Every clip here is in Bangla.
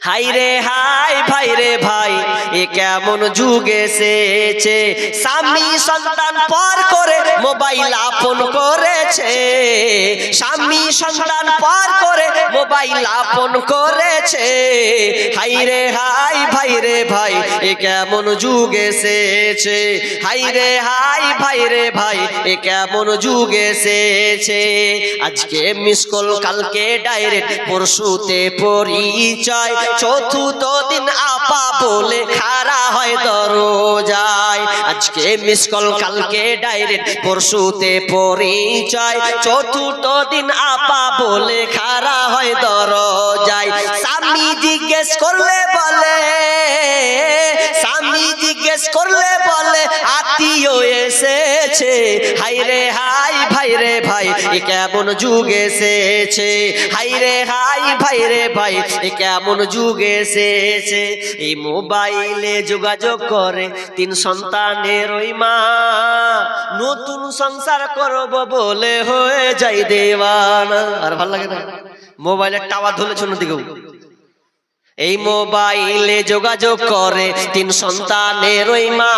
হাই রে হাই ভাই রে ভাই, এ কেমন যুগ এসেছে, স্বামী সন্তান পর করে মোবাইল আপন করেছে, স্বামী সন্তান পর করে মোবাইল আপন করেছে। হাই রে হাই ভাই রে ভাই, এ কেমন যুগ এসেছে, হাই রে হাই ভাই রে ভাই, এ কেমন যুগ এসেছে। আজকে মিস কল, কালকে ডাইরেক্ট, পরশুতে পরিচয়, চতুর্থ দিন আপা বলে খাড়া হয় দরজায়। আজকে মিস কল, কালকে ডাইরেক্ট, পরশুতে পরিচয়, চতুর্থ দিন আপা বলে খাড়া হয় দরজায়। স্বামী জিজ্ঞেস করলে বলে, স্বামী জিজ্ঞেস করলে বলে আত্মীয় এসেছে। হাই রে হাই ভাই রে ভাই, এ কেমন যুগ এসেছে, হাই রে হাই ভাই রে ভাই, এ কেমন যুগ এসেছে। এই মোবাইলে যোগাযোগ করে তিন সন্তানের ওই মা, নতুন সংসার করব বলে হয়ে যাই দেওয়ানা। আর ভালো লাগে না? মোবাইলের টাওয়ার ধরেছ নদীকেও। এই মোবাইলে যোগাযোগ করে তিন সন্তানের ওই মা,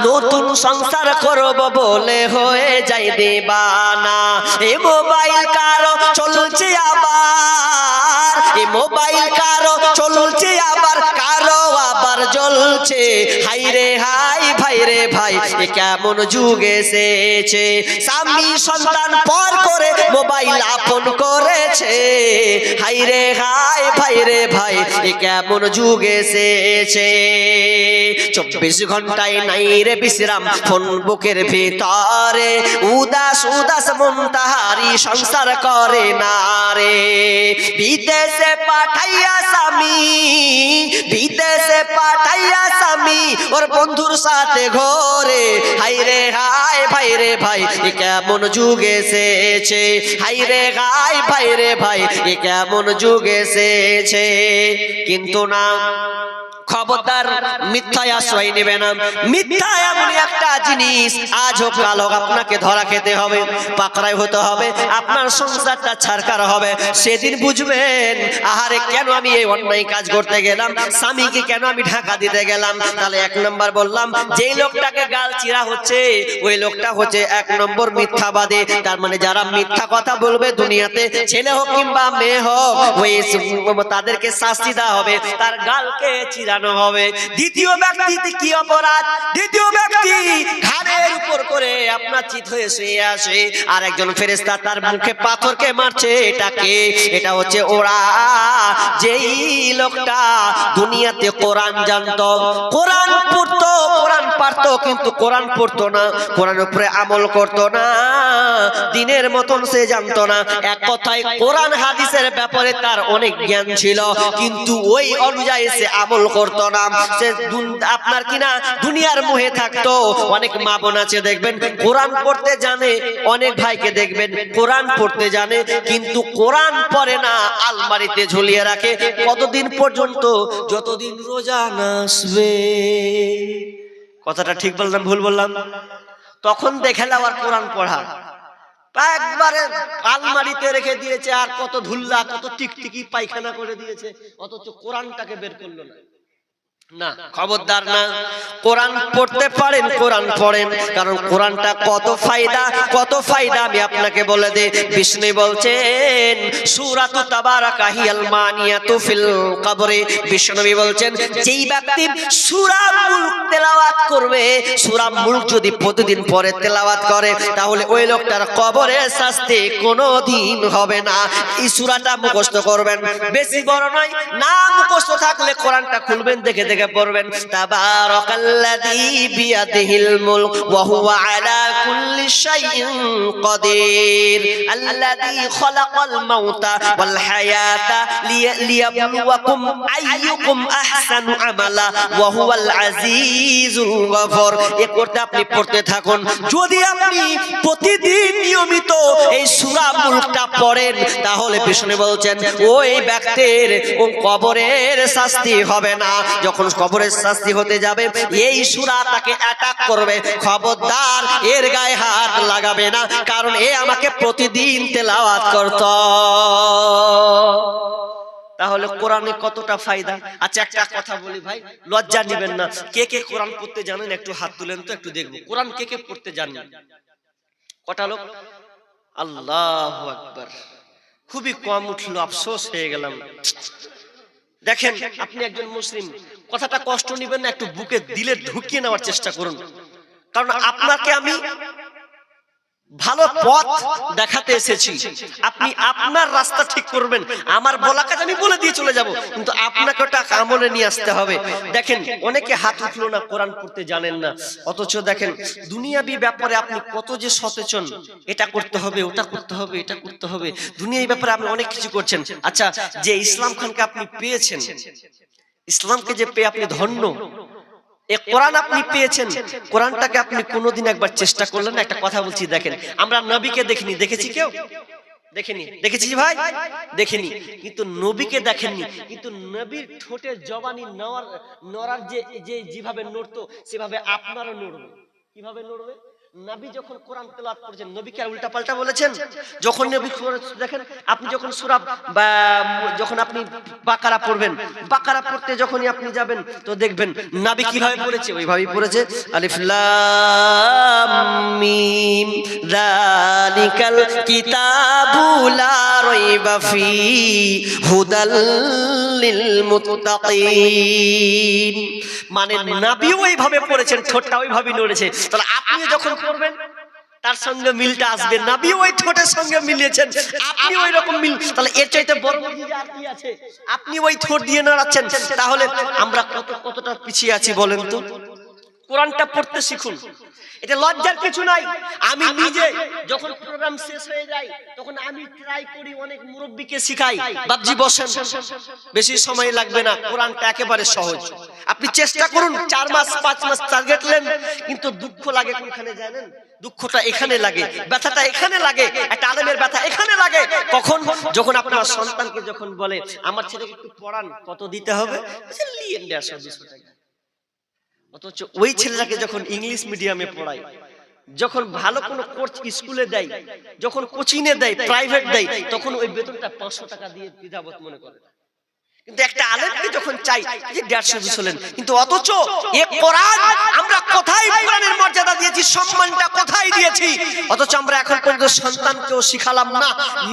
নতুন সংসার করব বলে হয়ে যাই দেবানা। এই মোবাইল কারো চলছে আবার, এই মোবাইল কারো চলছে আবার, কারো আবার জ্বলছে। হাই রে হাই ভাই রে ভাই, এ কেমন যুগ এসেছে, স্বামী সন্তান পর করে মোবাইল আপন করেছে। হাই রে হাই ভাই রে ভাই, এ কেমন যুগ এসেছে। 24 ঘন্টায় নাই রে বিশ্রাম, ফোন বুকের ভিতরে, উদাস উদাস মন তাহারি সংসার করে না রে। বিদেশে পাঠাইয়া স্বামী, বিদেশে পাঠাইয়া স্বামী ওর বন্ধুর সাথে ঘরে। হাই রে হাই ভাই রে ভাই, এ কেমন যুগ এসেছে, হাই রে হাই ভাই রে ভাই, এ কেমন যুগ এসেছে। কিন্তু না, খবরদার মিথ্যায় আশ্রয় নেবে না। মিথ্যা এমন একটা জিনিস, আজ হোক কাল হোক আপনাকে ধরা খেতে হবে, পাকড়ায় হতে হবে, আপনার সংসারটা ছারকার হবে। সেদিন বুঝবেন, আহারে কেন আমি এই অন্যায় কাজ করতে গেলাম, স্বামীকে কেন আমি ঢাকা দিতে গেলাম। তাহলে 1 নম্বর বললাম, যেই লোকটাকে গাল চিরা হচ্ছে ওই লোকটা হচ্ছে 1 নম্বর মিথ্যাবাদী। তার মানে যারা মিথ্যা কথা বলবে দুনিয়াতে, ছেলে হোক কিংবা মেয়ে হোক, ওই তাদেরকে শাস্তি দেওয়া হবে, তার গালকে চিরা হবে। দ্বিতীয় ব্যক্তি কি অপরাধ? দ্বিতীয় ব্যক্তি ঘাড়ের উপর করে আপনার চিত হয়ে শুয়ে আসে, আর একজন ফেরেশতা তার মুখে পাথরকে মারছে। এটাকে, এটা হচ্ছে ওরা যেই লোকটা দুনিয়াতে কোরআন জানতো, কোরআন পড়তো, কোরআন পারতো, কিন্তু কোরআন পড়তো না, কোরআনের উপরে আমল করতো না, দিনের মতন সে জানতো না। এক কথায় কোরআন হাদিসের ব্যাপারে তার অনেক জ্ঞান ছিল, কিন্তু ওই অনুযায়ী সে আমল করতো না। সে আপনার কিনা দুনিয়ার মোহে থাকতো। অনেক মা বোন আছে দেখবেন কোরআন পড়তে জানে, অনেক ভাইকে দেখবেন কোরআন পড়তে জানে কিন্তু কোরআন পড়ে না, আলমারিতে ঝুলিয়ে রাখে। কতদিন পর্যন্ত? যতদিন রোজা না আসবে। কথাটা ঠিক বললাম ভুল বললাম? তখন দেখে নাও আর কোরআন পড়া একবারে আলমারিতে রেখে দিয়েছে, আর কত ধুল্লা, কত টিকটিকি পায়খানা করে দিয়েছে, অথচ কোরআনটাকে বের করলো না। না, খবরদার না। কোরআন পড়তে পারেন, কোরআন পড়েন, কারণ কোরআনটা কত ফায়দা, কত ফায়দা আমি আপনাকে বলে দেই। বিষ্ণু বলছেন সূরাতু তাবারাকা হিয়াল মানিয়াতু ফিল কবরে। বিষ্ণু বলছেন যেই ব্যক্তি সূরা মুলক তেলাওয়াত করবে, সূরা মুলক যদি প্রতিদিন পড়ে তেলাওয়াত করে, তাহলে ওই লোকটার কবরে শাস্তি কোনোদিন হবে না। এই সূরাটা মুখস্থ করবেন, বেশি বড় নয়, না মুখস্থ থাকলে কোরআনটা খুলবেন, দেখে দেখে পড়বেন। তাবারাকাল্লাযী বিয়াদিহিল মুলক ওয়া হুয়া আলা কুল্লি শাইইন কাদির আল্লাযী খালাকাল মাউতা ওয়াল হায়াতা লিয়াবলুয়াকুম আইয়ুকুম আহসানু আমালা ওয়া হুয়াল আজিজুল গফুর। এই করতে আপনি পড়তে থাকুন। যদি আপনি প্রতিদিন নিয়মিত এই সূরা মুলকটা পড়েন, তাহলে বিষ্ণু বলছেন ওই ব্যক্তির কবরের শাস্তি হবে না। যখন কবরের শাস্তি হতে যাবে, এই সূরা তাকে অ্যাটাক করবে। খবরদার এর গায়ে হাত লাগাবে না, কারণ এ আমাকে প্রতিদিন তেলাওয়াত করত। তাহলে কোরআনে কতটা ফায়দা। আচ্ছা একটা কথা বলি ভাই, লজ্জা নেবেন না, কে কে কোরআন পড়তে জানেন একটু হাত তুলেন তো, একটু দেখবো কোরআন কে কে পড়তে জানেন। কটা লোক? আল্লাহু আকবার, খুবই কম উঠলো, আফসোস হয়ে গেলাম। দেখেন আপনি একজন মুসলিম, কথাটা কষ্ট নেবেন না, একটু বুকে দিলে ঢুকিয়ে নেওয়ার চেষ্টা করুন। কারণ আপনাকে আমি ভালো পথ দেখাতে এসেছি, আপনি আপনার রাস্তা ঠিক করবেন। আমার বলা কাজ আমি বলে দিয়ে চলে যাব, কিন্তু আপনাকে ওটা আমলে নিয়ে আসতে হবে। দেখেন অনেকে হাত উঠলো না, কোরআন পড়তে জানেন না, অথচ দেখেন দুনিয়াবি ব্যাপারে আপনি কত যে সচেতন, এটা করতে হবে, ওটা করতে হবে, এটা করতে হবে, দুনিয়াবি ব্যাপারে আপনি অনেক কিছু করছেন। আচ্ছা যে ইসলাম খানকে আপনি পেয়েছেন, ইসলামকে যে পেয়ে আপনি ধন্য, এই কোরআন আপনি পেয়েছেন, কোরআনটাকে আপনি কোনোদিন একবার চেষ্টা করলেন না? একটা কথা বলছি, দেখেন আমরা নবীকে দেখিনি, দেখেছি কেউ? দেখেনি। দেখেছি ভাই? দেখেনি। কিন্তু নবীকে দেখেননি, কিন্তু নবীর ঠোঁটের জবানি নড়ার যে যেভাবে নড়তো সেভাবে আপনারও নড়বে। কিভাবে নড়বে? নবী যখন কোরআন তেলাওয়াত করেছেন, নবীকে আর উল্টা পাল্টা বলেছেন? যখন নবী দেখেন আপনি যখন সূরা বা যখন আপনি বাকারা পড়বেন, বাকারা পড়তে যখনই আপনি যাবেন তো দেখবেন নবী কিভাবে পড়েছে, ওইভাবেই পড়েছে। আলিফ লাম মিম যালিকাল কিতাবু লা রাইবা ফি হুদাল লিল মুত্তাকিন। মানে নবী ওইভাবে পড়েছেন, ঠোঁটটা ওইভাবে নড়েছে, তাহলে আপনি যখন পড়বেন তার সঙ্গে মিলটা আসবে। নবী ওই ঠোঁটের সঙ্গে মিলিয়েছেন, আপনি ওই রকম মিল, তাহলে এর চাইতে বড় মুজিজা আর কি আছে? আপনি ওই ঠোঁট দিয়ে নাড়াচ্ছেন, তাহলে আমরা কতটা পিছিয়ে আছি বলেন তো? কোরআনটা পড়তে শিখুন, এটা লজ্জার কিছু নাই। আমি নিজে যখন প্রোগ্রাম শেষ হয়ে যায় তখন আমি ট্রাই করি, অনেক মুরব্বিকে শিখাই, বাবজি বসেন, বেশি সময় লাগবে না, কোরআনটা একেবারে সহজ। আপনি চেষ্টা করুন, 4 মাস 5 মাস টার্গেট নেন, কিন্তু দুঃখ লাগে কোনখানে জানেন? দুঃখটা এখানে লাগে, ব্যথাটা এখানে লাগে, একটা আলেমের ব্যথা এখানে লাগে। কখন? যখন আপনার সন্তানকে যখন বলে আমার ছেলেকে একটু পড়ান, কত দিতে হবে? লিয়েন 150-200 টাকা। অথচ ওই ছেলেটাকে যখন ইংলিশ মিডিয়ামে পড়ায়, যখন ভালো কোনো কোর্স স্কুলে দেয়, যখন কোচিং এ দেয়, প্রাইভেট দেয়, তখন ওই বেতনটা 500 টাকা দিয়ে দ্বিধাবোধ মনে করে। কিন্তু একটা আলেমকে যখন চাই যে 150-200 নেন, কিন্তু অথচ এই কোরআন আমরা কোথায় কোরআনের মর্যাদা দিয়েছি, সম্মানটা কোথায় দিয়েছি? অথচ আমরা এখন পর্যন্ত সন্তানকেও শিখালাম না,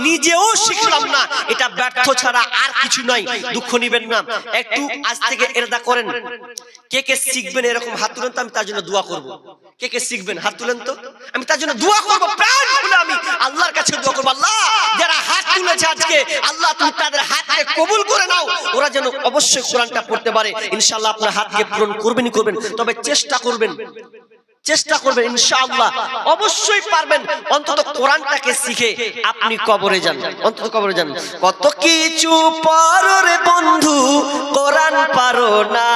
নিজেও শিখলাম না। এটা ব্যর্থ ছাড়া আর কিছু নয়। দুঃখ নিবেন না, একটু আজ থেকে এরদা করেন। কে কে শিখবেন এরকম হাত তুলেন তো, আমি তার জন্য দোয়া করব। কে কে শিখবেন হাত তুলেন তো, আমি তার জন্য দোয়া করব, প্রাণ খুলে আমি আল্লাহর কাছে দোয়া করব। আল্লাহ যারা হাত তুলেছে আজকে, আল্লাহ তুমি তাদের হাতকে কবুল করে নাও, ওরা যেন অবশ্যই কোরআনটা পড়তে পারে। ইনশাআল্লাহ আপনার হাতকে পূরণ করবেনই করবেন, তবে চেষ্টা করবেন, চেষ্টা করবেন, ইনশাআল্লাহ অবশ্যই পারবেন। অন্তত কোরআনটাকে শিখে আপনি কবরে যান, অন্তত কবরে যান। কত কিছু পারো রে বন্ধু, কোরআন পারো না,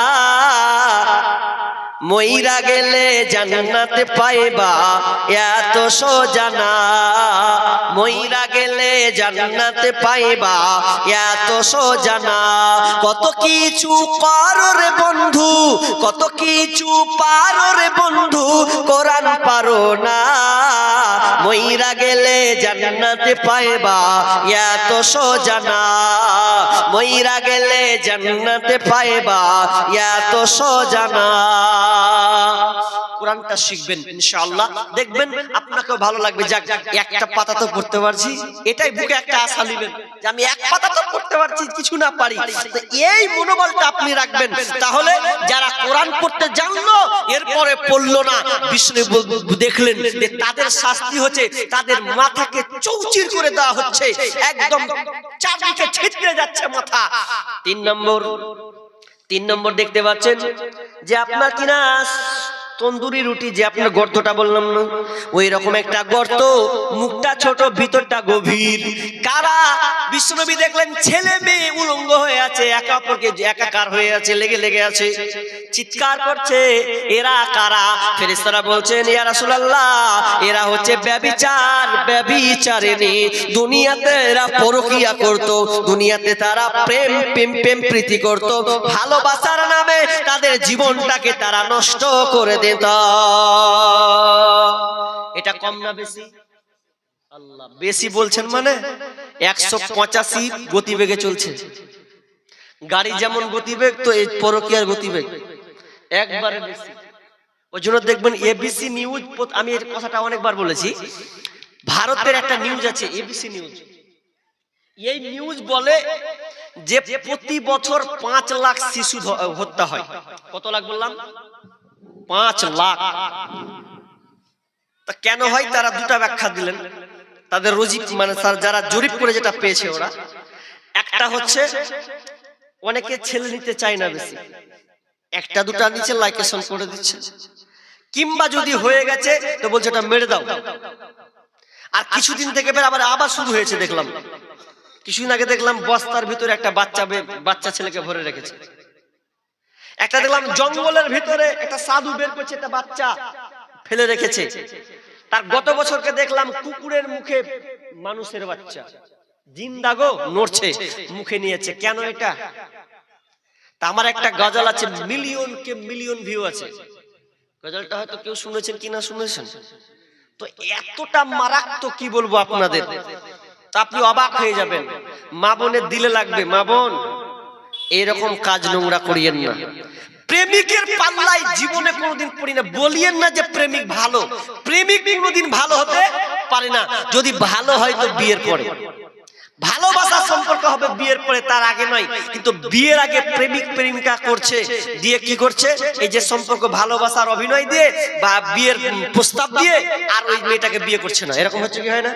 মইরা গেলে জান্নাতে পাইবা এত সোজা না, মইরা গেলে জান্নাতে পাইবা এত সোজা না। কত কিছু পারো রে বন্ধু, কত কিছু পারো রে বন্ধু, কোরআন পারো না, মইরা গেলে জান্নাতে পাইবা এত সোজা না, মইরা গেলে জান্নাতে পাইবা এত সোজা না। কোরআনটা শিখবেন, ইনশাআল্লাহ দেখবেন আপনাকেও ভালো লাগবে। যাক একটা পাতা তো পড়তে পারছি, এটাই বুকে একটা আশা নেবেন যে আমি এক পাতা তো পড়তে পারছি, কিছু না পারি। এই মনোবলটা আপনি রাখবেন, তাহলে যারা কোরআন পড়তে জানলো এরপরে পড়লো না, বিষ্ণু দেখলেন যে তাদের শাস্তি হচ্ছে তাদের মাথাকে চৌচির করে দেওয়া হচ্ছে, একদম চারদিকে ছিটকে যাচ্ছে মাথা। 3 নম্বর দেখতে পাচ্ছেন যে আপনার কিনা তন্দুরি রুটি, যে আপনার গর্তটা বললাম না, ওই রকম একটা গর্ত, মুখটা ছোট ভিতরটা গভীর। কারা? বিশ্বনবী দেখলেন ছেলে মেয়ে উলঙ্গ হয়ে আছে, একে অপরকে একাকার হয়ে আছে, লেগে আছে, চিৎকার করছে। এরা কারা? ফেরেশতারা বলছেন ইয়া রাসূলুল্লাহ, এরা হচ্ছে ব্যভিচারিণী। দুনিয়াতে এরা পরকিয়া করত, দুনিয়াতে তারা প্রেম প্রীতি করত, ভালোবাসার নামে তাদের জীবনটাকে তারা নষ্ট করে দিত। এটা কম না বেশি? আল্লাহ বেশি বলছেন, মানে 185 গতিবেগে চলছে। গাড়ি যেমন গতিবেগ তো এই পরকীয়ার গতিবেগ একবারে বেশি। ওই জন্য দেখবেন এবিসি নিউজ, আমি এই কথাটা অনেকবার বলেছি, ভারতের একটা নিউজ আছে এবিসি নিউজ, এই নিউজ বলে যে প্রতি বছর 5 লাখ শিশু হত্যা হয়। কত লাখ বললাম? 5 লাখ। তা কেন হয় তারা দুটা ব্যাখ্যা দিলেন তাদের রোজি, মানে যারা জরিপ করে যেটা পেয়েছে ওরা। একটা হচ্ছে অনেকে ছেলে নিতে চায় না বেশি, একটা দুটা নিচে লাইকেশন করে দিচ্ছে, কিংবা যদি হয়ে গেছে তো বলছে এটা মেরে দাও। আর কিছুদিন থেকে আবার শুরু হয়েছে, দেখলাম কিছুদিন আগে দেখলাম বস্তার ভিতরে একটা বাচ্চা ছেলেকে ভরে রেখেছে। একটা দেখলাম জঙ্গলের ভিতরে একটা সাধু বের করছে, একটা বাচ্চা ফেলে রেখেছে। তার গত বছরকে দেখলাম কুকুরের মুখে মানুষের বাচ্চা জিন্দা গো নড়ছে, মুখে নিয়েছে। কেন এটা? তা আমার একটা গজল আছে, মিলিয়ন ভিউ আছে, গজলটা হয়তো কেউ শুনেছেন কিনা শুনেছেন তো, এতটা মারাত্মক কি বলবো আপনাদের, তা আপনি অবাক হয়ে যাবেন। মা বোনের দিলে লাগবে, মা বোন এরকম কাজ নোংরা করিয়েন না। প্রেমিকের পাল্লায় জীবনে কোনোদিন পড়ি না। বলিয়েন না যে প্রেমিক ভালো, প্রেমিক কোনোদিন ভালো হতে পারে না। যদি ভালো হয় তো বিয়ের পরে, ভালোবাসার সম্পর্ক হবে বিয়ের পরে, তার আগে নয়। কিন্তু বিয়ের আগে প্রেমিক প্রেমিকা করছে, দিয়ে কি করছে, এই যে সম্পর্ক ভালোবাসার অভিনয় দিয়ে বা বিয়ের প্রস্তাব দিয়ে আর ওই মেয়েটাকে বিয়ে করছে না, এরকম হচ্ছে কি হয় না?